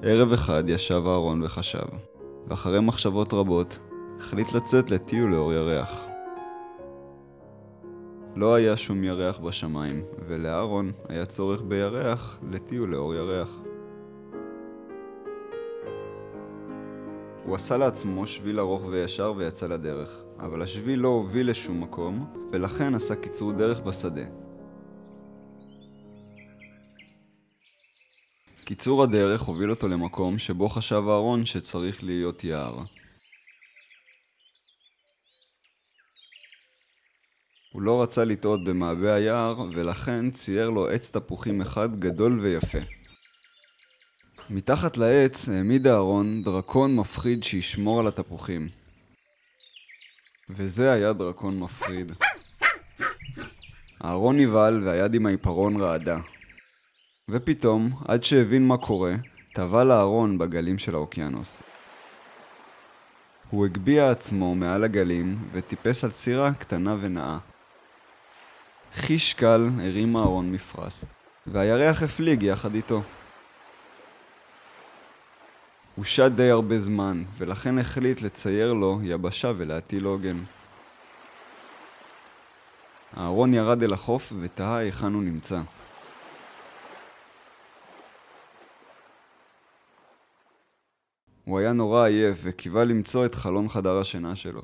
ערב אחד ישב אהרון וחשב, ואחרי מחשבות רבות החליט לצאת לטיול לאור ירח. לא היה שום ירח בשמיים, ולאהרון היה צורך בירח לטיול לאור ירח. הוא עשה לעצמו שביל ארוך וישר ויצא לדרך, אבל השביל לא הוביל לשום מקום, ולכן עשה קיצור דרך בשדה. קיצור הדרך הוביל אותו למקום שבו חשב אהרון שצריך להיות יער. הוא לא רצה לטעות במעבה היער, ולכן צייר לו עץ תפוחים אחד גדול ויפה. מתחת לעץ העמיד אהרון דרקון מפחיד שישמור על התפוחים. וזה היה דרקון מפחיד. אהרון נבהל והיד עם העיפרון רעדה. ופתאום, עד שהבין מה קורה, טבע לאהרון בגלים של האוקיינוס. הוא הגביע עצמו מעל הגלים וטיפס על סירה קטנה ונאה. חיש קל הרים אהרון מפרש, והירח הפליג יחד איתו. הוא שט די הרבה זמן, ולכן החליט לצייר לו יבשה ולהטיל עוגן. אהרון ירד אל החוף ותהה היכן הוא נמצא. הוא היה נורא עייף וקיווה למצוא את חלון חדר השינה שלו.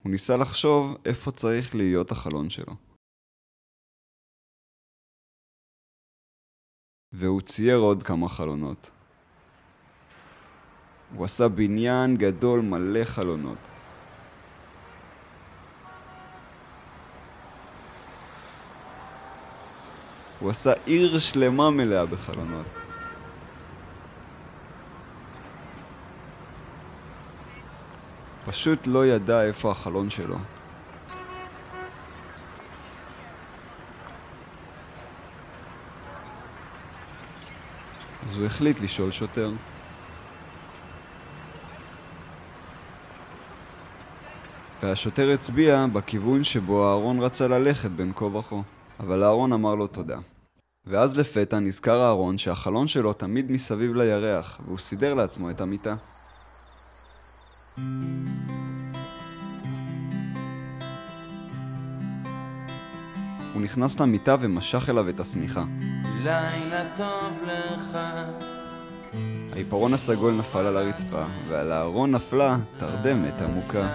הוא ניסה לחשוב איפה צריך להיות החלון שלו. והוא צייר עוד כמה חלונות. הוא עשה בניין גדול מלא חלונות. הוא עשה עיר שלמה מלאה בחלונות. פשוט לא ידע איפה החלון שלו. אז הוא החליט לשאול שוטר. והשוטר הצביע בכיוון שבו אהרון רצה ללכת בין כה וכה. אבל אהרון אמר לו תודה. ואז לפתע נזכר אהרון שהחלון שלו תמיד מסביב לירח, והוא סידר לעצמו את המיטה. הוא נכנס למיטה ומשך אליו את השמיכה. לילה טוב לך. העיפרון הסגול נפל על הרצפה, ועל אהרון נפלה תרדמת עמוקה.